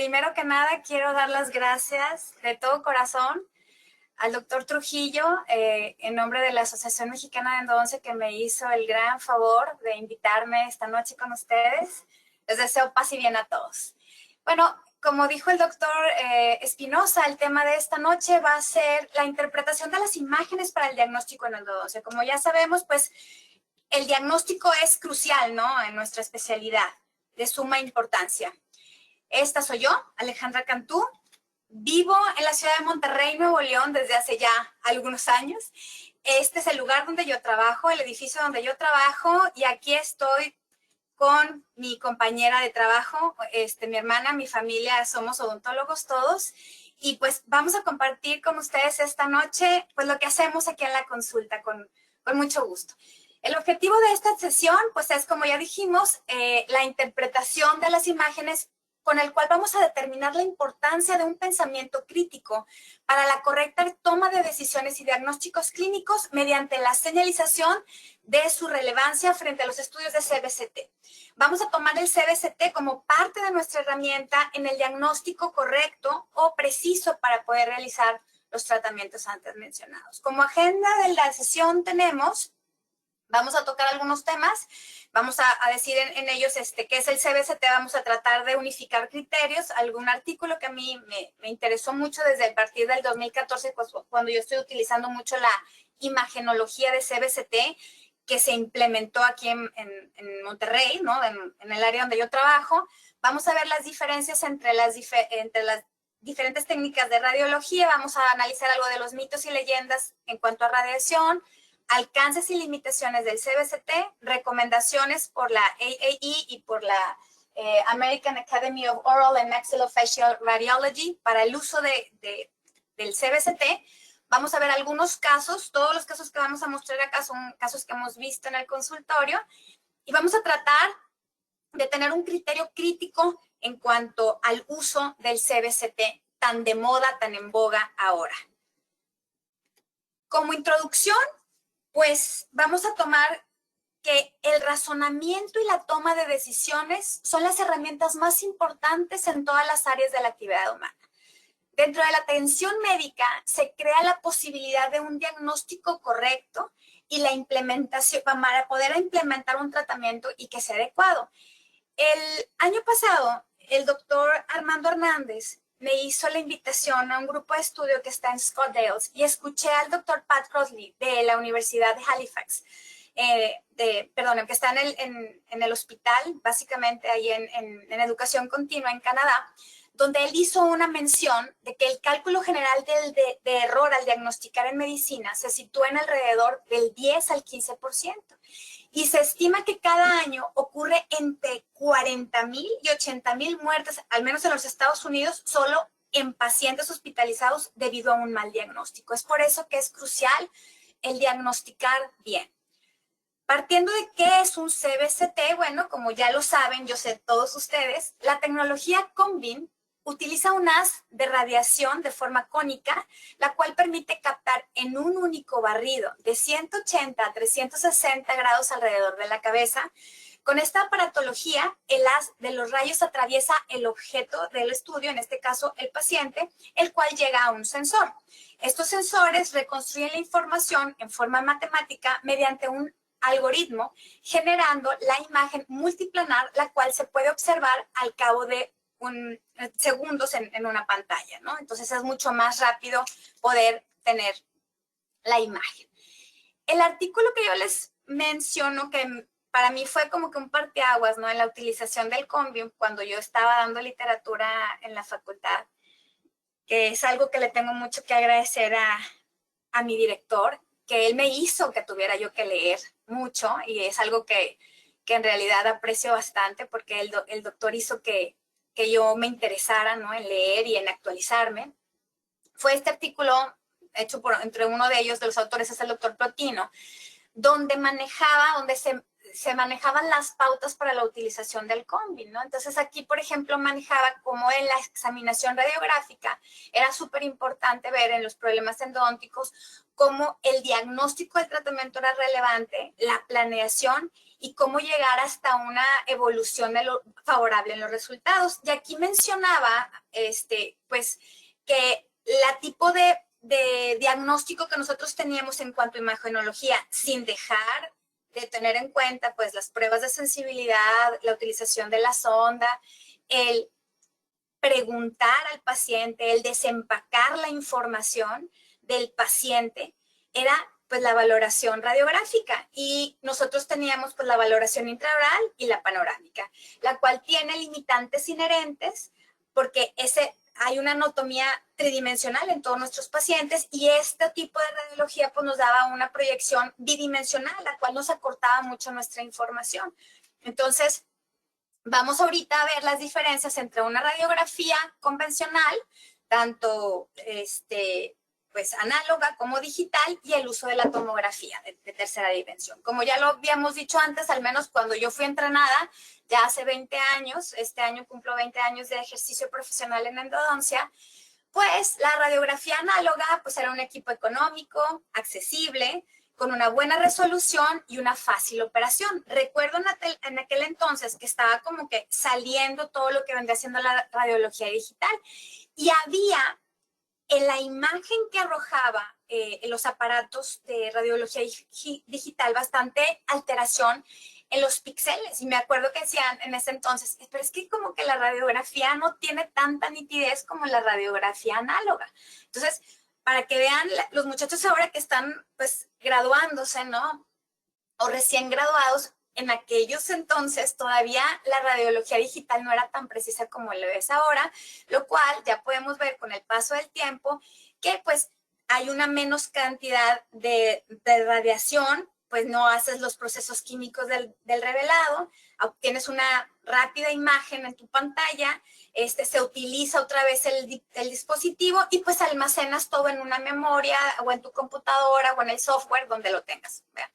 primero que nada quiero dar las gracias de todo corazón al doctor Trujillo, en nombre de la Asociación Mexicana de Endodoncia, que me hizo el gran favor de invitarme esta noche con ustedes. Les deseo paz y bien a todos. Bueno, como dijo el doctor Espinosa, el tema de esta noche va a ser la interpretación de las imágenes para el diagnóstico en endodoncia. Como ya sabemos, pues el diagnóstico es crucial, ¿no?, en nuestra especialidad, de suma importancia. Esta soy yo, Alejandra Cantú. Vivo en la ciudad de Monterrey, Nuevo León, desde hace ya algunos años. Este es el lugar donde yo trabajo, el edificio donde yo trabajo, y aquí estoy con mi compañera de trabajo, mi hermana, mi familia, somos odontólogos todos, y pues vamos a compartir con ustedes esta noche pues lo que hacemos aquí en la consulta con mucho gusto. El objetivo de esta sesión pues es, como ya dijimos, la interpretación de las imágenes, con el cual vamos a determinar la importancia de un pensamiento crítico para la correcta toma de decisiones y diagnósticos clínicos mediante la señalización de su relevancia frente a los estudios de CBCT. Vamos a tomar el CBCT como parte de nuestra herramienta en el diagnóstico correcto o preciso para poder realizar los tratamientos antes mencionados. Como agenda de la sesión vamos a tocar algunos temas, vamos a decir en ellos qué es el CBCT, vamos a tratar de unificar criterios, algún artículo que a mí me interesó mucho desde a partir del 2014, pues, cuando yo estoy utilizando mucho la imagenología de CBCT, que se implementó aquí en Monterrey, ¿no?, en el área donde yo trabajo. Vamos a ver las diferencias entre las diferentes técnicas de radiología, vamos a analizar algo de los mitos y leyendas en cuanto a radiación, alcances y limitaciones del CBCT, recomendaciones por la AAE y por la American Academy of Oral and Maxillofacial Radiology para el uso del CBCT. Vamos a ver algunos casos, todos los casos que vamos a mostrar acá son casos que hemos visto en el consultorio, y vamos a tratar de tener un criterio crítico en cuanto al uso del CBCT tan de moda, tan en boga ahora. Como introducción, pues vamos a tomar que el razonamiento y la toma de decisiones son las herramientas más importantes en todas las áreas de la actividad humana. Dentro de la atención médica se crea la posibilidad de un diagnóstico correcto y la implementación para poder implementar un tratamiento y que sea adecuado. El año pasado, el doctor Armando Hernández me hizo la invitación a un grupo de estudio que está en Scottsdale y escuché al doctor Pat Crossley de la Universidad de Halifax, que está en el hospital, básicamente ahí en educación continua en Canadá, donde él hizo una mención de que el cálculo general de error al diagnosticar en medicina se sitúa en alrededor del 10 al 15%. Y se estima que cada año ocurre entre 40,000 y 80,000 muertes, al menos en los Estados Unidos, solo en pacientes hospitalizados debido a un mal diagnóstico. Es por eso que es crucial el diagnosticar bien. Partiendo de qué es un CBCT, bueno, como ya lo saben, yo sé todos ustedes, la tecnología Combin utiliza un haz de radiación de forma cónica, la cual permite captar en un único barrido de 180 a 360 grados alrededor de la cabeza. Con esta aparatología, el haz de los rayos atraviesa el objeto del estudio, en este caso el paciente, el cual llega a un sensor. Estos sensores reconstruyen la información en forma matemática mediante un algoritmo, generando la imagen multiplanar, la cual se puede observar al cabo de segundos en una pantalla, ¿no? Entonces es mucho más rápido poder tener la imagen. El artículo que yo les menciono, que para mí fue como que un parteaguas, ¿no?, en la utilización del Combin cuando yo estaba dando literatura en la facultad, que es algo que le tengo mucho que agradecer a mi director, que él me hizo que tuviera yo que leer mucho, y es algo que en realidad aprecio bastante, porque el doctor hizo que yo me interesara, ¿no?, en leer y en actualizarme. Fue este artículo hecho entre uno de ellos, de los autores, es el doctor Plotino, donde se manejaban las pautas para la utilización del Combin, ¿no? Entonces aquí, por ejemplo, manejaba cómo en la examinación radiográfica era súper importante ver en los problemas endodónticos cómo el diagnóstico del tratamiento era relevante, la planeación y cómo llegar hasta una evolución favorable en los resultados. Y aquí mencionaba, pues, que la tipo de diagnóstico que nosotros teníamos en cuanto a imagenología, sin dejar de tener en cuenta, pues, las pruebas de sensibilidad, la utilización de la sonda, el preguntar al paciente, el desempacar la información del paciente, era pues la valoración radiográfica, y nosotros teníamos pues la valoración intraoral y la panorámica, la cual tiene limitantes inherentes porque hay una anatomía tridimensional en todos nuestros pacientes, y este tipo de radiología pues nos daba una proyección bidimensional, la cual nos acortaba mucho nuestra información. Entonces, vamos ahorita a ver las diferencias entre una radiografía convencional, tanto pues análoga como digital, y el uso de la tomografía de tercera dimensión. Como ya lo habíamos dicho antes, al menos cuando yo fui entrenada, ya hace 20 años, este año cumplo 20 años de ejercicio profesional en endodoncia, pues la radiografía análoga pues era un equipo económico, accesible, con una buena resolución y una fácil operación. Recuerdo en aquel entonces que estaba como que saliendo todo lo que vendría siendo la radiología digital, y había en la imagen que arrojaba los aparatos de radiología digital bastante alteración en los píxeles, y me acuerdo que decían en ese entonces, pero es que como que la radiografía no tiene tanta nitidez como la radiografía análoga. Entonces, para que vean los muchachos ahora que están pues graduándose, ¿no? O recién graduados, en aquellos entonces todavía la radiología digital no era tan precisa como lo es ahora, lo cual ya podemos ver con el paso del tiempo que pues hay una menos cantidad de radiación, pues no haces los procesos químicos del revelado, obtienes una rápida imagen en tu pantalla, se utiliza otra vez el dispositivo y pues almacenas todo en una memoria o en tu computadora o en el software donde lo tengas. ¿Vean?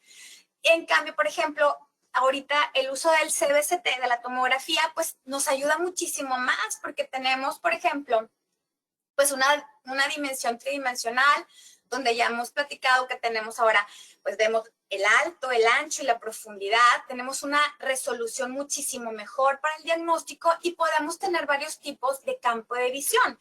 En cambio, por ejemplo, ahorita el uso del CBCT, de la tomografía, pues nos ayuda muchísimo más porque tenemos, por ejemplo, pues una dimensión tridimensional, donde ya hemos platicado que tenemos ahora, pues vemos el alto, el ancho y la profundidad. Tenemos una resolución muchísimo mejor para el diagnóstico y podemos tener varios tipos de campo de visión,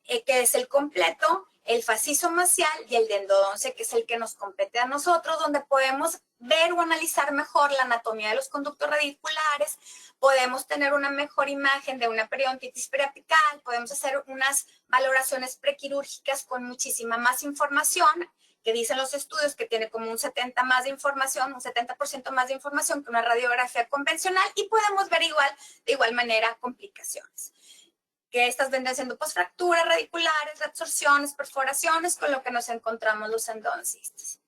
que es el completo, el faciso-macial y el de endodoncia, que es el que nos compete a nosotros, donde podemos ver o analizar mejor la anatomía de los conductos radiculares, podemos tener una mejor imagen de una periodontitis periapical, podemos hacer unas valoraciones prequirúrgicas con muchísima más información, que dicen los estudios que tiene como un 70% más de información, un 70% más de información que una radiografía convencional, y podemos ver de igual manera complicaciones, que estas vendrán siendo posfracturas radiculares, reabsorciones, perforaciones, con lo que nos encontramos los endodoncistas.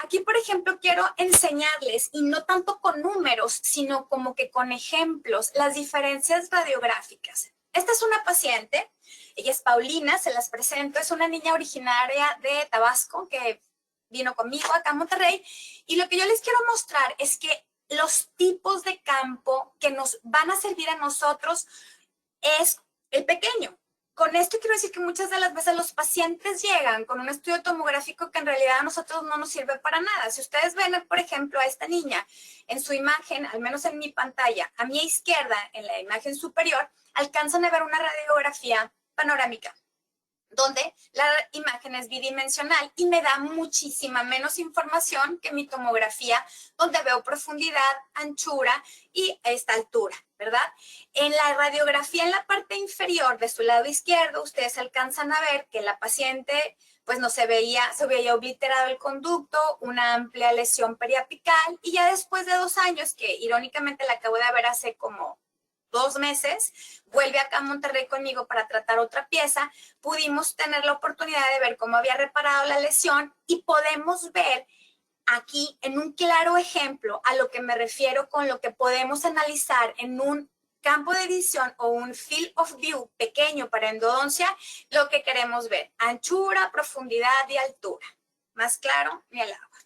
Aquí, por ejemplo, quiero enseñarles, y no tanto con números, sino como que con ejemplos, las diferencias radiográficas. Esta es una paciente, ella es Paulina, se las presento, es una niña originaria de Tabasco que vino conmigo acá a Monterrey, y lo que yo les quiero mostrar es que los tipos de campo que nos van a servir a nosotros es el pequeño. Con esto quiero decir que muchas de las veces los pacientes llegan con un estudio tomográfico que en realidad a nosotros no nos sirve para nada. Si ustedes ven, por ejemplo, a esta niña en su imagen, al menos en mi pantalla, a mi izquierda, en la imagen superior, alcanzan a ver una radiografía panorámica, donde la imagen es bidimensional y me da muchísima menos información que mi tomografía, donde veo profundidad, anchura y esta altura, ¿verdad? En la radiografía, en la parte inferior de su lado izquierdo, ustedes alcanzan a ver que la paciente pues no se veía obliterado el conducto, una amplia lesión periapical, y ya después de 2 años, que irónicamente la acabo de ver hace como 2 meses, vuelve acá a Monterrey conmigo para tratar otra pieza, pudimos tener la oportunidad de ver cómo había reparado la lesión, y podemos ver aquí en un claro ejemplo a lo que me refiero con lo que podemos analizar en un campo de visión o un field of view pequeño para endodoncia, lo que queremos ver: anchura, profundidad y altura. ¿Más claro? Ni el agua.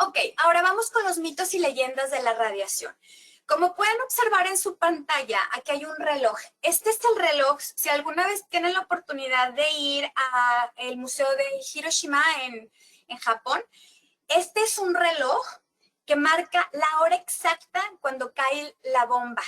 Ok, ahora vamos con los mitos y leyendas de la radiación. Como pueden observar en su pantalla, aquí hay un reloj. Este es el reloj. Si alguna vez tienen la oportunidad de ir al Museo de Hiroshima en Japón, este es un reloj que marca la hora exacta cuando cae la bomba.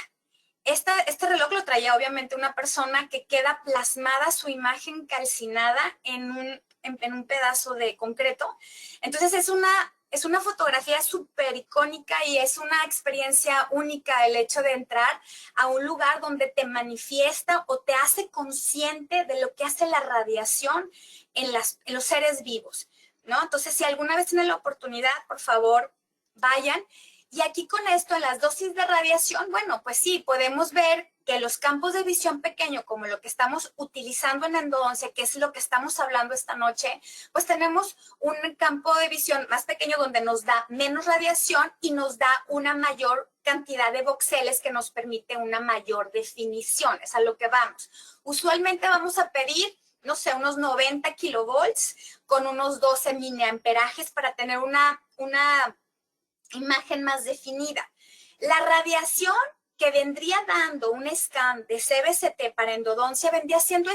Este reloj lo traía obviamente una persona que queda plasmada su imagen calcinada en un pedazo de concreto. Entonces es una fotografía súper icónica y es una experiencia única el hecho de entrar a un lugar donde te manifiesta o te hace consciente de lo que hace la radiación en los seres vivos, ¿no? Entonces, si alguna vez tienen la oportunidad, por favor, vayan. Y aquí con esto, en las dosis de radiación, bueno, pues sí, podemos ver que los campos de visión pequeño, como lo que estamos utilizando en endodoncia, que es lo que estamos hablando esta noche, pues tenemos un campo de visión más pequeño donde nos da menos radiación y nos da una mayor cantidad de voxeles que nos permite una mayor definición. Es a lo que vamos. Usualmente vamos a pedir, no sé, unos 90 kilovolts con unos 12 miliamperajes para tener una imagen más definida. La radiación que vendría dando un scan de CBCT para endodoncia vendría siendo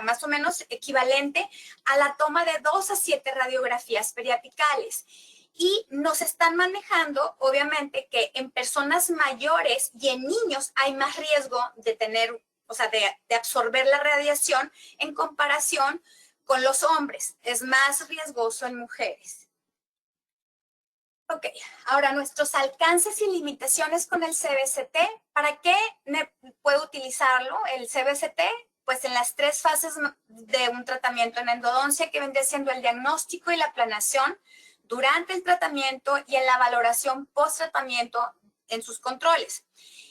más o menos equivalente a la toma de 2 a 7 radiografías periapicales. Y nos están manejando, obviamente, que en personas mayores y en niños hay más riesgo de tener, de absorber la radiación en comparación con los hombres. Es más riesgoso en mujeres. Ok, ahora nuestros alcances y limitaciones con el CBCT. ¿Para qué puedo utilizarlo el CBCT? Pues en las 3 fases de un tratamiento en endodoncia, que vendría siendo el diagnóstico y la planeación, durante el tratamiento y en la valoración post-tratamiento en sus controles.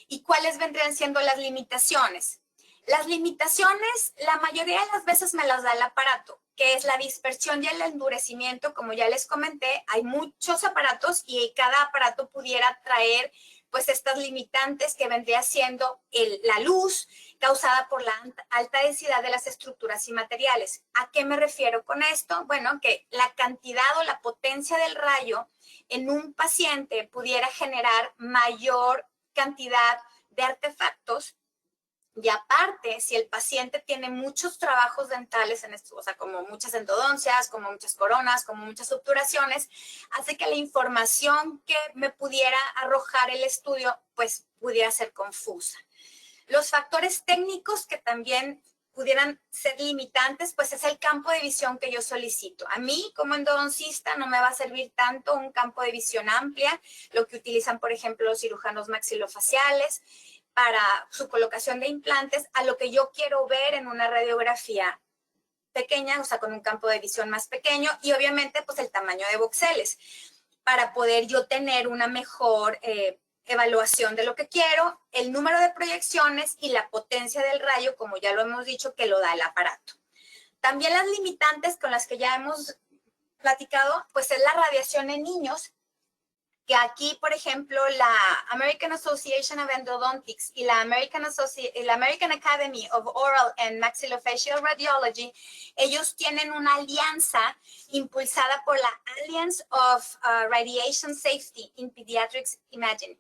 ¿Y cuáles vendrían siendo las limitaciones? Las limitaciones, la mayoría de las veces me las da el aparato, que es la dispersión y el endurecimiento. Como ya les comenté, hay muchos aparatos y cada aparato pudiera traer pues estas limitantes que vendría siendo la luz causada por la alta densidad de las estructuras y materiales. ¿A qué me refiero con esto? Bueno, que la cantidad o la potencia del rayo en un paciente pudiera generar mayor cantidad de artefactos. Y aparte, si el paciente tiene muchos trabajos dentales en esto, como muchas endodoncias, como muchas coronas, como muchas obturaciones, hace que la información que me pudiera arrojar el estudio, pues pudiera ser confusa. Los factores técnicos que también pudieran ser limitantes, pues es el campo de visión que yo solicito. A mí, como endodoncista, no me va a servir tanto un campo de visión amplia, lo que utilizan, por ejemplo, los cirujanos maxilofaciales, para su colocación de implantes, a lo que yo quiero ver en una radiografía pequeña, con un campo de visión más pequeño y obviamente pues el tamaño de voxeles para poder yo tener una mejor evaluación de lo que quiero, el número de proyecciones y la potencia del rayo, como ya lo hemos dicho, que lo da el aparato. También las limitantes con las que ya hemos platicado, pues es la radiación en niños, que aquí, por ejemplo, la American Association of Endodontics y la American Academy of Oral and Maxillofacial Radiology, ellos tienen una alianza impulsada por la Alliance of Radiation Safety in Pediatrics Imaging,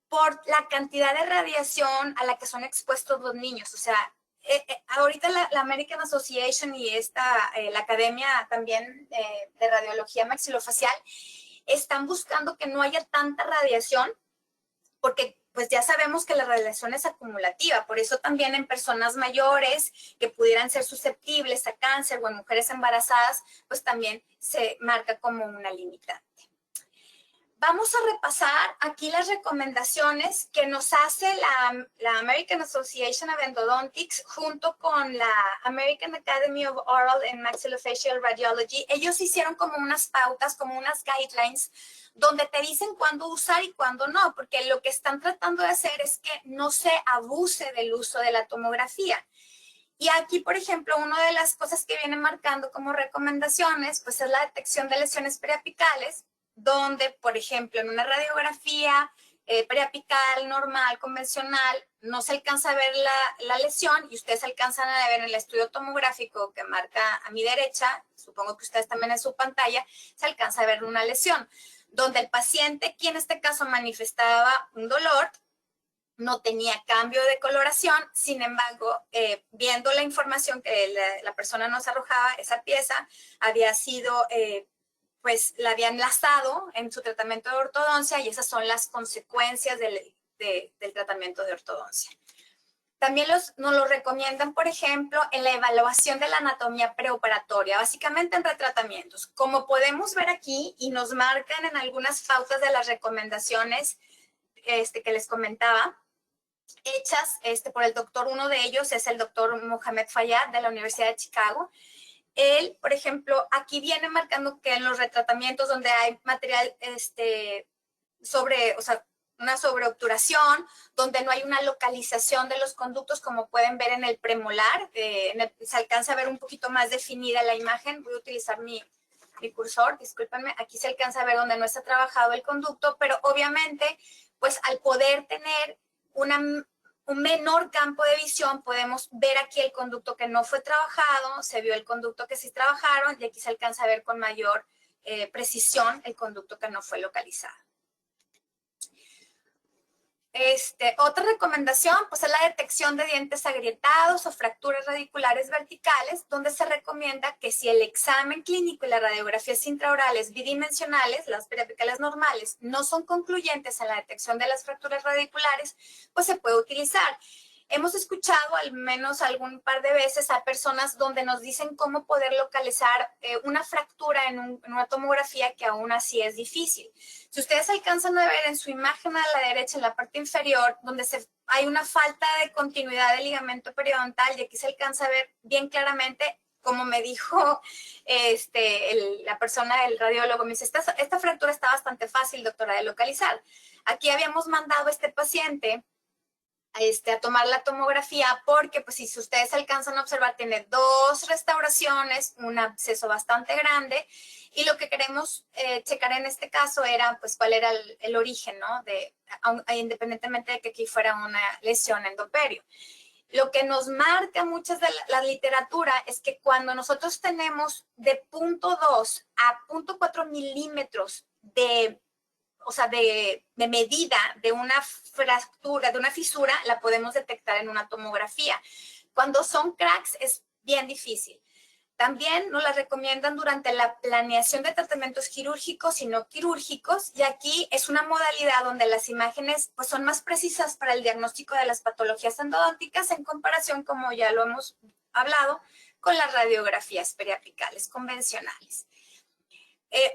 por la cantidad de radiación a la que son expuestos los niños. Ahorita la American Association y la Academia también de Radiología Maxilofacial están buscando que no haya tanta radiación, porque pues ya sabemos que la radiación es acumulativa, por eso también en personas mayores que pudieran ser susceptibles a cáncer o en mujeres embarazadas, pues también se marca como una limitante. Vamos a repasar aquí las recomendaciones que nos hace la American Association of Endodontics junto con la American Academy of Oral and Maxillofacial Radiology. Ellos hicieron como unas pautas, como unas guidelines, donde te dicen cuándo usar y cuándo no, porque lo que están tratando de hacer es que no se abuse del uso de la tomografía. Y aquí, por ejemplo, una de las cosas que vienen marcando como recomendaciones, pues es la detección de lesiones periapicales, donde, por ejemplo, en una radiografía periapical normal, convencional, no se alcanza a ver la lesión y ustedes alcanzan a ver en el estudio tomográfico que marca a mi derecha, supongo que ustedes también en su pantalla, se alcanza a ver una lesión, donde el paciente, quien en este caso manifestaba un dolor, no tenía cambio de coloración. Sin embargo, viendo la información que la persona nos arrojaba, esa pieza había sido pues la había enlazado en su tratamiento de ortodoncia y esas son las consecuencias del tratamiento de ortodoncia. También nos lo recomiendan, por ejemplo, en la evaluación de la anatomía preoperatoria, básicamente en retratamientos. Como podemos ver aquí y nos marcan en algunas pautas de las recomendaciones que les comentaba, hechas por el doctor, uno de ellos es el doctor Mohamed Fayad de la Universidad de Chicago. Él, por ejemplo, aquí viene marcando que en los retratamientos donde hay material una sobreobturación, donde no hay una localización de los conductos, como pueden ver en el premolar, se alcanza a ver un poquito más definida la imagen. Voy a utilizar mi cursor, discúlpenme, aquí se alcanza a ver donde no está trabajado el conducto, pero obviamente, pues al poder tener un menor campo de visión, podemos ver aquí el conducto que no fue trabajado, se vio el conducto que sí trabajaron y aquí se alcanza a ver con mayor precisión el conducto que no fue localizado. Otra recomendación, pues es la detección de dientes agrietados o fracturas radiculares verticales, donde se recomienda que si el examen clínico y las radiografías intraorales bidimensionales, las periapicales normales, no son concluyentes en la detección de las fracturas radiculares, pues se puede utilizar. Hemos escuchado al menos algún par de veces a personas donde nos dicen cómo poder localizar una fractura en una tomografía que aún así es difícil. Si ustedes alcanzan a ver en su imagen a la derecha, en la parte inferior, donde hay una falta de continuidad del ligamento periodontal y aquí se alcanza a ver bien claramente, como me dijo la persona, el radiólogo, me dice, esta fractura está bastante fácil, doctora, de localizar. Aquí habíamos mandado a este paciente a tomar la tomografía porque, pues, si ustedes alcanzan a observar, tiene 2 restauraciones, un absceso bastante grande y lo que queremos checar en este caso era, pues, cuál era el origen, ¿no? Independientemente de que aquí fuera una lesión endoperio. Lo que nos marca muchas de la literatura es que cuando nosotros tenemos de 0.2 a 0.4 milímetros de medida de una fractura, de una fisura, la podemos detectar en una tomografía. Cuando son cracks es bien difícil. También nos la recomiendan durante la planeación de tratamientos quirúrgicos y no quirúrgicos, y aquí es una modalidad donde las imágenes, pues, son más precisas para el diagnóstico de las patologías endodónticas en comparación, como ya lo hemos hablado, con las radiografías periapicales convencionales.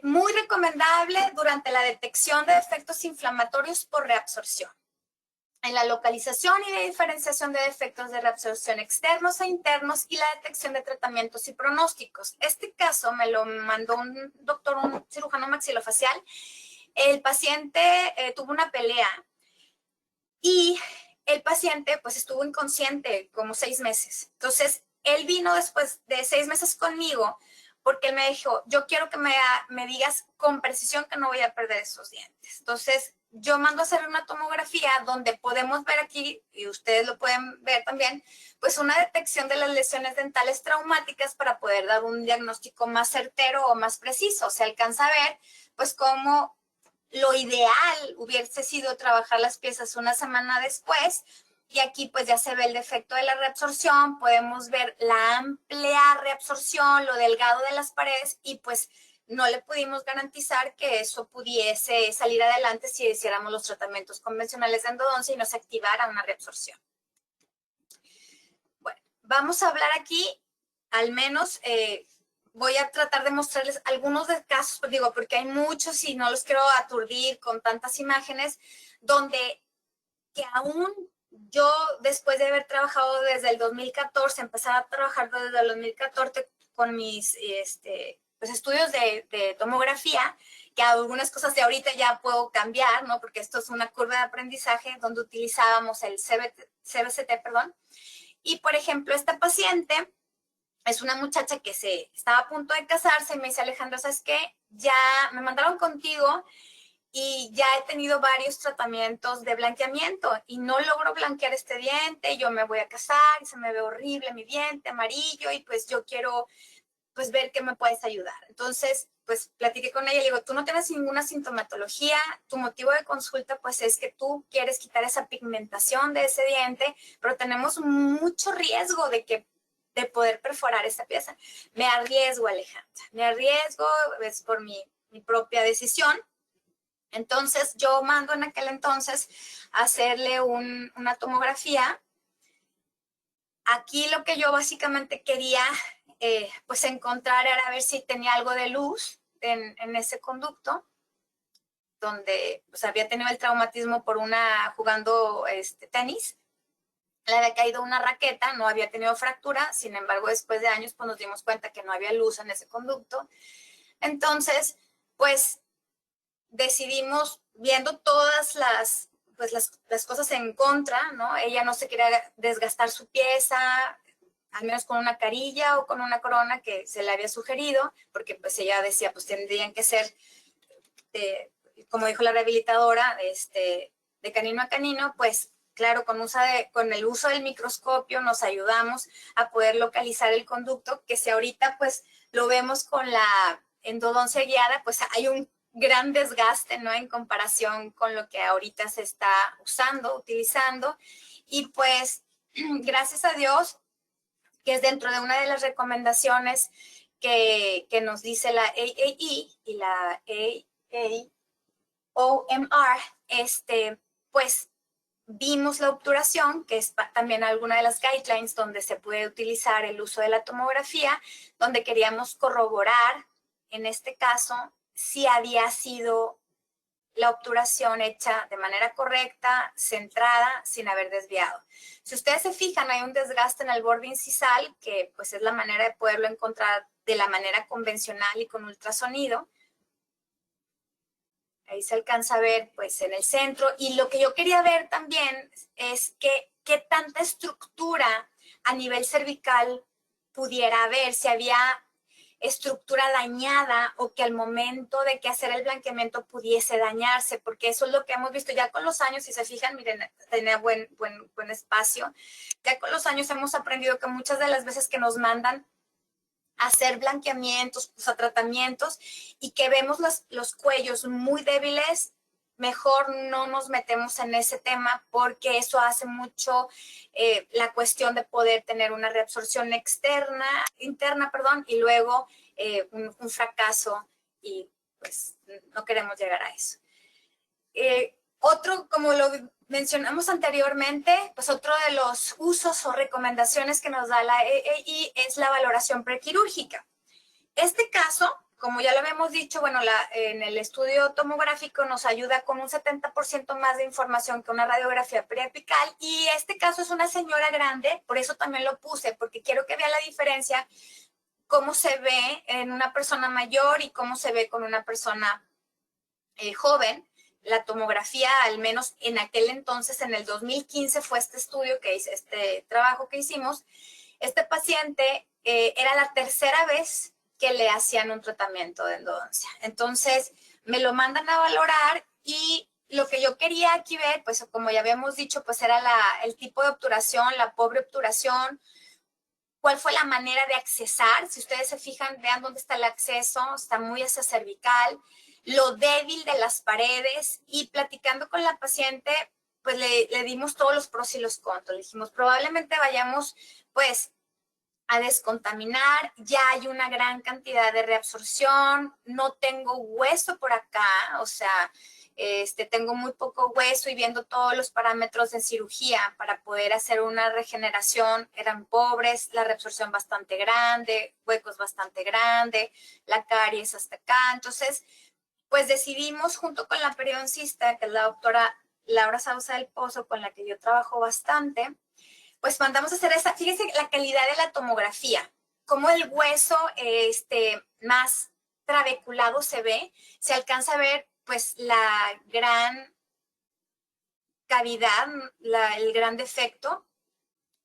Muy recomendable durante la detección de defectos inflamatorios por reabsorción. En la localización y de diferenciación de defectos de reabsorción externos e internos y la detección de tratamientos y pronósticos. Este caso me lo mandó un cirujano maxilofacial. El paciente tuvo una pelea y el paciente, pues, estuvo inconsciente como 6 meses. Entonces, él vino después de 6 meses conmigo porque él me dijo, yo quiero que me digas con precisión que no voy a perder esos dientes. Entonces, yo mando a hacer una tomografía donde podemos ver aquí, y ustedes lo pueden ver también, pues una detección de las lesiones dentales traumáticas para poder dar un diagnóstico más certero o más preciso. Se alcanza a ver, pues, cómo lo ideal hubiese sido trabajar las piezas una semana después, y aquí pues ya se ve el defecto de la reabsorción, podemos ver la amplia reabsorción, lo delgado de las paredes, y pues no le pudimos garantizar que eso pudiese salir adelante si hiciéramos los tratamientos convencionales de endodoncia y no se activara una reabsorción. Bueno, vamos a hablar aquí, al menos, voy a tratar de mostrarles algunos de casos, porque hay muchos y no los quiero aturdir con tantas imágenes, donde que aún yo, después de haber trabajado desde el 2014, empezaba a trabajar desde el 2014 con mis pues, estudios de tomografía, que algunas cosas de ahorita ya puedo cambiar, ¿no? Porque esto es una curva de aprendizaje donde utilizábamos el CBCT, perdón. Y, por ejemplo, esta paciente es una muchacha que estaba a punto de casarse y me dice, Alejandra, ¿sabes qué? Ya me mandaron contigo y ya he tenido varios tratamientos de blanqueamiento y no logro blanquear este diente, yo me voy a casar y se me ve horrible mi diente amarillo y pues yo quiero, pues, ver qué me puedes ayudar. Entonces, pues platiqué con ella y le digo, tú no tienes ninguna sintomatología, tu motivo de consulta pues es que tú quieres quitar esa pigmentación de ese diente, pero tenemos mucho riesgo de poder perforar esta pieza. Me arriesgo, Alejandra, me arriesgo, es por mi mi propia decisión. Entonces, yo mando en aquel entonces a hacerle una tomografía. Aquí lo que yo básicamente quería pues encontrar era ver si tenía algo de luz en ese conducto, donde pues, había tenido el traumatismo por jugando tenis. Le había caído una raqueta, no había tenido fractura, sin embargo, después de años pues nos dimos cuenta que no había luz en ese conducto. Entonces, pues decidimos, viendo todas las cosas en contra, ¿no? Ella no se quería desgastar su pieza, al menos con una carilla o con una corona que se le había sugerido, porque pues ella decía, pues tendrían que ser, como dijo la rehabilitadora, de canino a canino, pues claro, con el uso del microscopio nos ayudamos a poder localizar el conducto, que si ahorita pues lo vemos con la endodoncia guiada, pues hay un gran desgaste, ¿no? En comparación con lo que ahorita se está utilizando. Y pues, gracias a Dios, que es dentro de una de las recomendaciones que nos dice la AAE y la AAOMR, pues vimos la obturación, que es también alguna de las guidelines donde se puede utilizar el uso de la tomografía, donde queríamos corroborar, en este caso, si había sido la obturación hecha de manera correcta, centrada, sin haber desviado. Si ustedes se fijan, hay un desgaste en el borde incisal, que pues es la manera de poderlo encontrar de la manera convencional y con ultrasonido. Ahí se alcanza a ver pues en el centro. Y lo que yo quería ver también es qué tanta estructura a nivel cervical pudiera haber, si había estructura dañada o que al momento de que hacer el blanqueamiento pudiese dañarse, porque eso es lo que hemos visto ya con los años. Si se fijan, miren, tenía buen espacio. Ya con los años hemos aprendido que muchas de las veces que nos mandan a hacer blanqueamientos, o sea, tratamientos, y que vemos los cuellos muy débiles, mejor no nos metemos en ese tema, porque eso hace mucho la cuestión de poder tener una reabsorción interna, y luego un fracaso, y pues no queremos llegar a eso. Otro, como lo mencionamos anteriormente, pues otro de los usos o recomendaciones que nos da la AAE es la valoración prequirúrgica. Este caso, como ya lo habíamos dicho, bueno, en el estudio tomográfico nos ayuda con un 70% más de información que una radiografía preapical, y este caso es una señora grande, por eso también lo puse, porque quiero que vean la diferencia, cómo se ve en una persona mayor y cómo se ve con una persona joven. La tomografía, al menos en aquel entonces, en el 2015 fue este estudio que hice, este trabajo que hicimos. Este paciente era la tercera vez que le hacían un tratamiento de endodoncia. Entonces, me lo mandan a valorar, y lo que yo quería aquí ver, pues como ya habíamos dicho, pues era el tipo de obturación, la pobre obturación, cuál fue la manera de accesar. Si ustedes se fijan, vean dónde está el acceso, está muy hacia cervical, lo débil de las paredes, y platicando con la paciente, pues le dimos todos los pros y los contras. Le dijimos, probablemente vayamos pues a descontaminar, ya hay una gran cantidad de reabsorción, no tengo hueso por acá, o sea, tengo muy poco hueso, y viendo todos los parámetros de cirugía para poder hacer una regeneración, eran pobres, la reabsorción bastante grande, huecos bastante grande, la caries hasta acá. Entonces, pues decidimos, junto con la periodoncista, que es la doctora Laura Sausa del Pozo, con la que yo trabajo bastante, pues mandamos a hacer esa. Fíjense la calidad de la tomografía, cómo el hueso más trabeculado se ve, se alcanza a ver pues la gran cavidad, el gran defecto,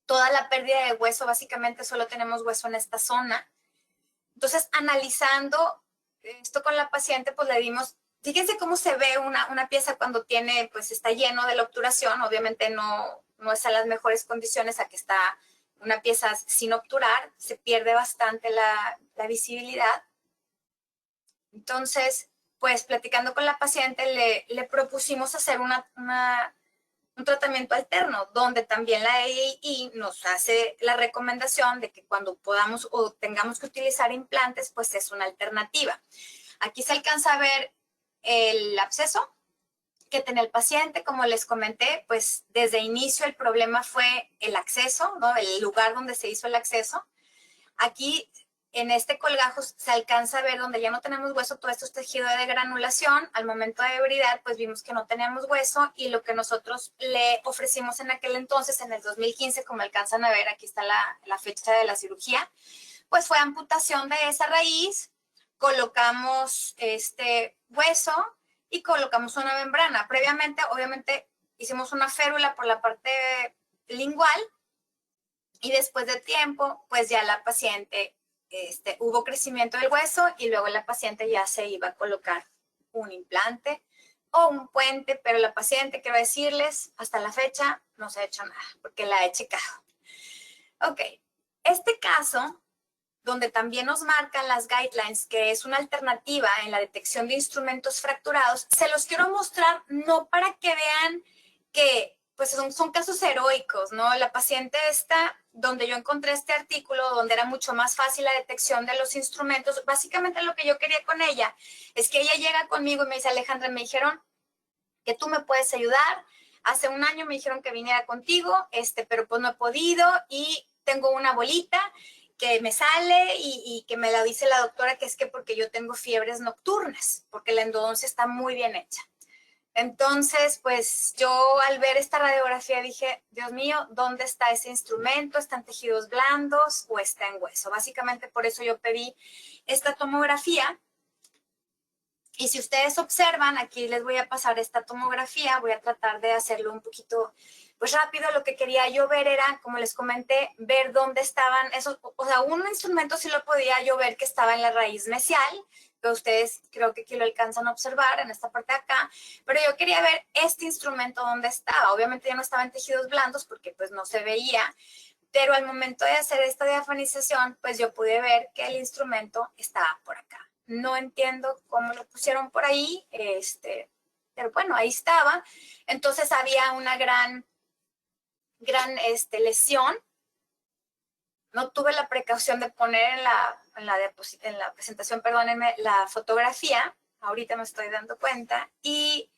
toda la pérdida de hueso, básicamente solo tenemos hueso en esta zona. Entonces, analizando esto con la paciente, pues le dimos, fíjense cómo se ve una pieza cuando pues está lleno de la obturación. Obviamente no es a las mejores condiciones a que está una pieza sin obturar, se pierde bastante la visibilidad. Entonces, pues platicando con la paciente, le propusimos hacer un tratamiento alterno, donde también la AAE nos hace la recomendación de que cuando podamos o tengamos que utilizar implantes, pues es una alternativa. Aquí se alcanza a ver el absceso que tenía el paciente. Como les comenté, pues desde inicio el problema fue el acceso, ¿no? El lugar donde se hizo el acceso. Aquí en este colgajo se alcanza a ver donde ya no tenemos hueso, todo esto es tejido de granulación. Al momento de ebriedad, pues vimos que no teníamos hueso y lo que nosotros le ofrecimos en aquel entonces, en el 2015, como alcanzan a ver, aquí está la fecha de la cirugía, pues fue amputación de esa raíz, colocamos este hueso y colocamos una membrana. Previamente, obviamente, hicimos una férula por la parte lingual y después de tiempo, pues ya la paciente, hubo crecimiento del hueso y luego la paciente ya se iba a colocar un implante o un puente, pero la paciente, quiero decirles, hasta la fecha no se ha hecho nada porque la he checado. Ok, este caso, donde también nos marcan las guidelines, que es una alternativa en la detección de instrumentos fracturados, se los quiero mostrar no para que vean que pues son casos heroicos, ¿no? La paciente esta, donde yo encontré este artículo, donde era mucho más fácil la detección de los instrumentos, básicamente lo que yo quería con ella es que ella llega conmigo y me dice, Alejandra, me dijeron que tú me puedes ayudar. Hace un año me dijeron que viniera contigo, pero pues no he podido y tengo una bolita que me sale y que me la dice la doctora que es que porque yo tengo fiebres nocturnas, porque la endodoncia está muy bien hecha. Entonces, pues yo al ver esta radiografía dije, Dios mío, ¿dónde está ese instrumento? ¿Está en tejidos blandos o está en hueso? Básicamente por eso yo pedí esta tomografía. Y si ustedes observan, aquí les voy a pasar esta tomografía, voy a tratar de hacerlo un poquito pues rápido. Lo que quería yo ver era, como les comenté, ver dónde estaban esos, o sea, un instrumento sí lo podía yo ver que estaba en la raíz mesial, que ustedes creo que aquí lo alcanzan a observar en esta parte de acá, pero yo quería ver este instrumento dónde estaba. Obviamente ya no estaba en tejidos blandos porque pues no se veía, pero al momento de hacer esta diafanización, pues yo pude ver que el instrumento estaba por acá. No entiendo cómo lo pusieron por ahí, pero bueno, ahí estaba. Entonces había una gran lesión. No tuve la precaución de poner en la presentación, perdónenme, la fotografía. Ahorita me estoy dando cuenta. Y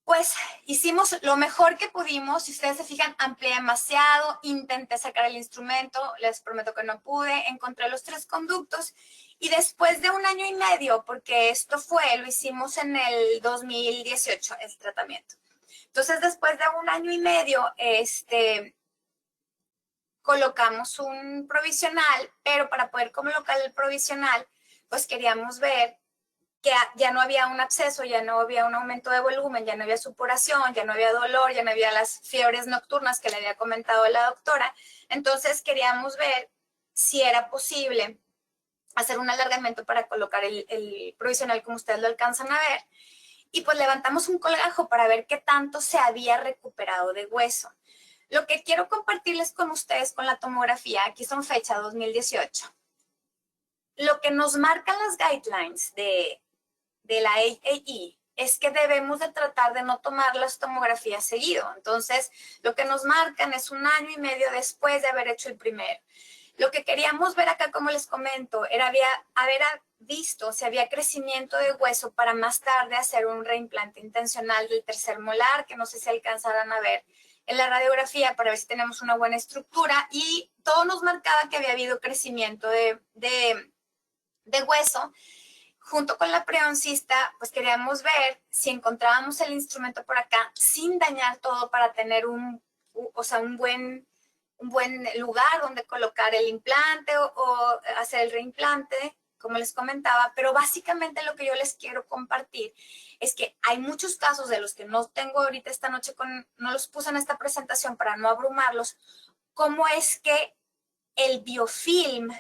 pues hicimos lo mejor que pudimos. Si ustedes se fijan, amplié demasiado, intenté sacar el instrumento, les prometo que no pude, encontré los 3 conductos y después de 1 año y medio, porque esto lo hicimos en el 2018, el tratamiento. Entonces, después de 1 año y medio, colocamos un provisional, pero para poder colocar el provisional, pues queríamos ver que ya no había un absceso, ya no había un aumento de volumen, ya no había supuración, ya no había dolor, ya no había las fiebres nocturnas que le había comentado la doctora. Entonces queríamos ver si era posible hacer un alargamiento para colocar el provisional como ustedes lo alcanzan a ver. Y pues levantamos un colgajo para ver qué tanto se había recuperado de hueso. Lo que quiero compartirles con ustedes con la tomografía, aquí son fecha 2018. Lo que nos marcan las guidelines de la AAE es que debemos de tratar de no tomar las tomografías seguido. Entonces, lo que nos marcan es 1 año y medio después de haber hecho el primero. Lo que queríamos ver acá, como les comento, era haber visto si había crecimiento de hueso para más tarde hacer un reimplante intencional del tercer molar, que no sé si alcanzarán a ver en la radiografía para ver si tenemos una buena estructura, y todo nos marcaba que había habido crecimiento de hueso. Junto con la preoncista, pues queríamos ver si encontrábamos el instrumento por acá sin dañar todo para tener un buen lugar donde colocar el implante o hacer el reimplante, como les comentaba. Pero básicamente lo que yo les quiero compartir es que hay muchos casos de los que no tengo ahorita esta noche, no los puse en esta presentación para no abrumarlos, cómo es que el biofilm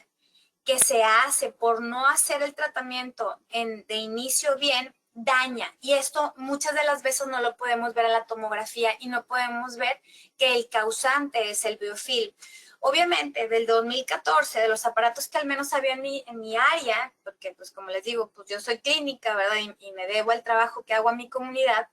que se hace por no hacer el tratamiento de inicio bien, daña. Y esto muchas de las veces no lo podemos ver en la tomografía y no podemos ver que el causante es el biofilm. Obviamente, del 2014, de los aparatos que al menos había en mi área, porque pues como les digo, pues yo soy clínica, ¿verdad? Y me debo al trabajo que hago a mi comunidad,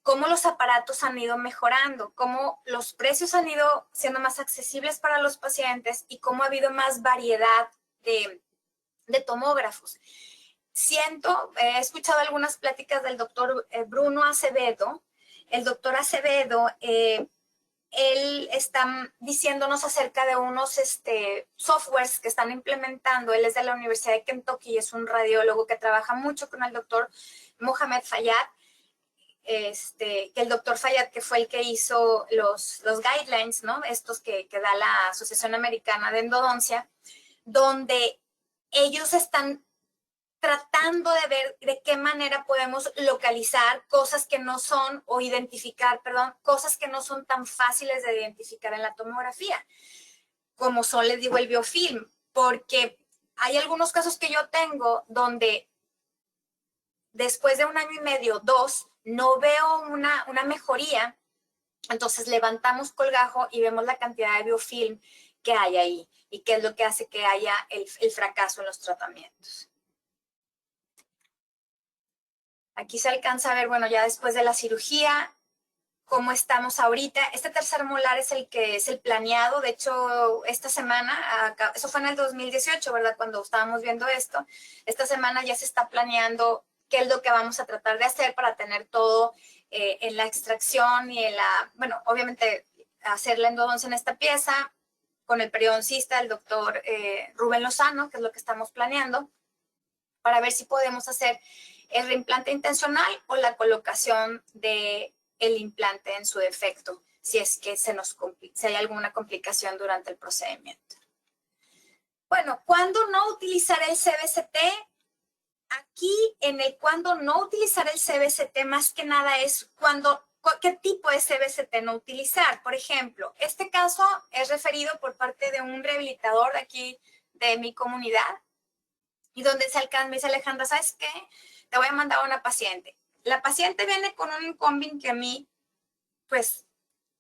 cómo los aparatos han ido mejorando, cómo los precios han ido siendo más accesibles para los pacientes y cómo ha habido más variedad de tomógrafos. he escuchado algunas pláticas del doctor Bruno Acevedo. El doctor Acevedo, él está diciéndonos acerca de unos softwares que están implementando. Él es de la Universidad de Kentucky y es un radiólogo que trabaja mucho con el doctor Mohamed Fayad. Que el doctor Fayad, que fue el que hizo los guidelines, ¿no? Estos que da la Asociación Americana de Endodoncia, donde ellos están tratando de ver de qué manera podemos localizar cosas que no son, o identificar, perdón, cosas que no son tan fáciles de identificar en la tomografía, como son, les digo, el biofilm, porque hay algunos casos que yo tengo donde después de 1 año y medio, 2, no veo una mejoría, entonces levantamos colgajo y vemos la cantidad de biofilm que hay ahí y qué es lo que hace que haya el fracaso en los tratamientos. Aquí se alcanza a ver, bueno, ya después de la cirugía, cómo estamos ahorita. Este tercer molar es el que es el planeado. De hecho, esta semana, eso fue en el 2018, ¿verdad? Cuando estábamos viendo esto. Esta semana ya se está planeando qué es lo que vamos a tratar de hacer para tener todo en la extracción y en la, bueno, obviamente hacer la endodoncia en esta pieza con el periodoncista, el doctor Rubén Lozano, que es lo que estamos planeando, para ver si podemos hacer el reimplante intencional o la colocación de el implante en su defecto, si es que si hay alguna complicación durante el procedimiento. Bueno, ¿cuándo no utilizar el CBCT? Aquí en el cuándo no utilizar el CBCT, más que nada es qué tipo de CBCT no utilizar. Por ejemplo, este caso es referido por parte de un rehabilitador de aquí de mi comunidad, y donde me dice Alejandra, ¿sabes qué? Te voy a mandar a una paciente. La paciente viene con un combin que a mí, pues,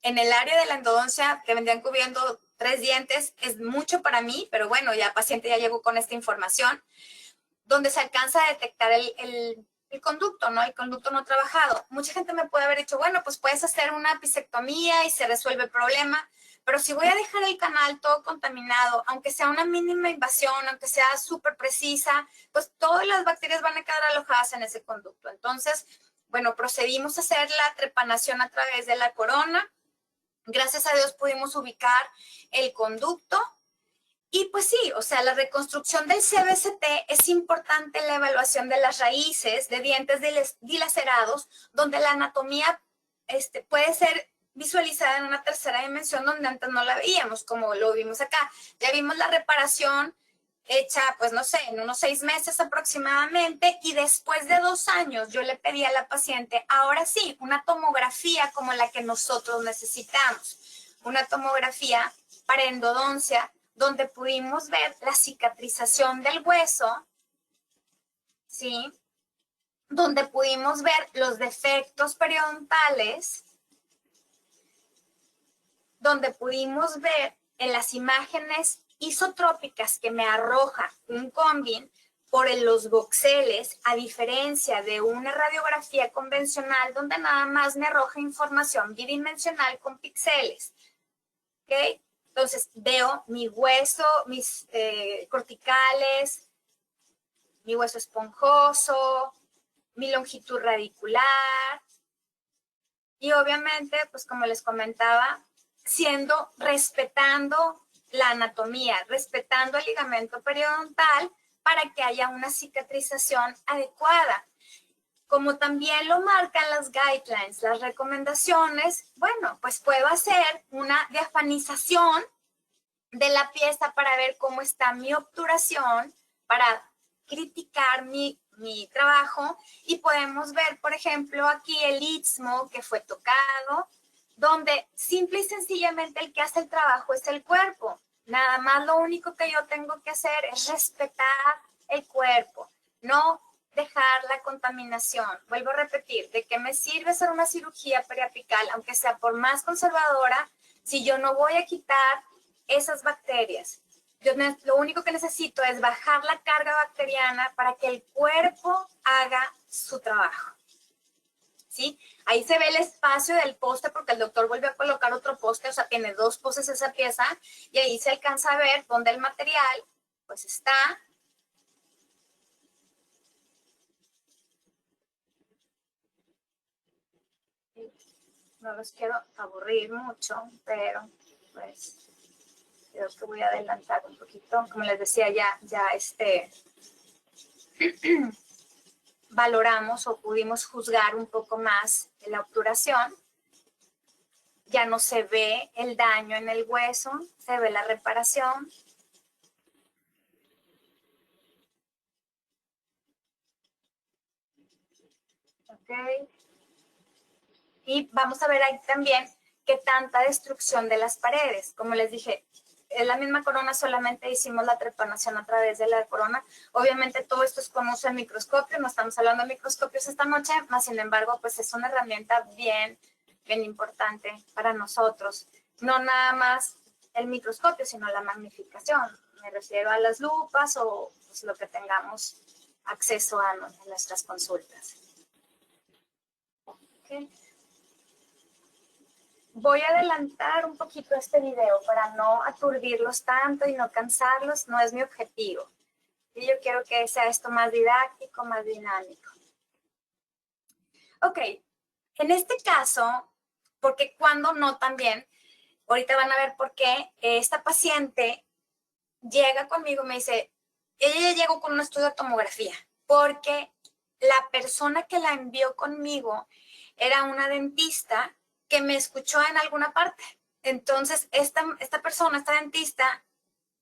en el área de la endodoncia, que vendrían cubriendo 3 dientes, es mucho para mí, pero bueno, ya paciente ya llegó con esta información, donde se alcanza a detectar el conducto, ¿no? El conducto no trabajado. Mucha gente me puede haber dicho, bueno, pues puedes hacer una apicectomía y se resuelve el problema, pero si voy a dejar el canal todo contaminado, aunque sea una mínima invasión, aunque sea súper precisa, pues todas las bacterias van a quedar alojadas en ese conducto. Entonces, bueno, procedimos a hacer la trepanación a través de la corona. Gracias a Dios pudimos ubicar el conducto. Y pues sí, o sea, la reconstrucción del CBCT es importante en la evaluación de las raíces de dientes dilacerados, donde la anatomía puede ser visualizada en una tercera dimensión donde antes no la veíamos, como lo vimos acá. Ya vimos la reparación hecha, pues no sé, en unos 6 meses aproximadamente, y después de 2 años yo le pedí a la paciente, ahora sí, una tomografía como la que nosotros necesitamos, una tomografía para endodoncia, donde pudimos ver la cicatrización del hueso, ¿sí? Donde pudimos ver los defectos periodontales, donde pudimos ver en las imágenes isotrópicas que me arroja un combin por los voxeles, a diferencia de una radiografía convencional donde nada más me arroja información bidimensional con píxeles, ¿ok? Entonces veo mi hueso, mis corticales, mi hueso esponjoso, mi longitud radicular y obviamente, pues como les comentaba, respetando la anatomía, respetando el ligamento periodontal para que haya una cicatrización adecuada. Como también lo marcan las guidelines, las recomendaciones, bueno, pues puedo hacer una diafanización de la pieza para ver cómo está mi obturación, para criticar mi trabajo, y podemos ver, por ejemplo, aquí el istmo que fue tocado, donde simple y sencillamente el que hace el trabajo es el cuerpo. Nada más lo único que yo tengo que hacer es respetar el cuerpo, no dejar la contaminación. Vuelvo a repetir, ¿de qué me sirve hacer una cirugía periapical, aunque sea por más conservadora, si yo no voy a quitar esas bacterias? Yo lo único que necesito es bajar la carga bacteriana para que el cuerpo haga su trabajo, ¿sí? Ahí se ve el espacio del poste porque el doctor volvió a colocar otro poste, o sea, tiene 2 postes esa pieza, y ahí se alcanza a ver dónde el material, pues está no los quiero aburrir mucho, pero pues creo que voy a adelantar un poquito. Como les decía, ya valoramos o pudimos juzgar un poco más la obturación. Ya no se ve el daño en el hueso, se ve la reparación. Okay. Y vamos a ver ahí también qué tanta destrucción de las paredes. Como les dije, es la misma corona, solamente hicimos la trepanación a través de la corona. Obviamente todo esto es con uso de microscopio, no estamos hablando de microscopios esta noche, más sin embargo, pues es una herramienta bien importante para nosotros. No nada más el microscopio, sino la magnificación. Me refiero a las lupas o pues, lo que tengamos acceso a en nuestras consultas. Okay. Voy a adelantar un poquito este video para no aturdirlos tanto y no cansarlos, no es mi objetivo. Y yo quiero que sea esto más didáctico, más dinámico. Ok, en este caso, porque cuando no también, ahorita van a ver por qué, esta paciente llega conmigo y me dice, ella llegó con un estudio de tomografía, porque la persona que la envió conmigo era una dentista que me escuchó en alguna parte. Entonces, esta persona, esta dentista,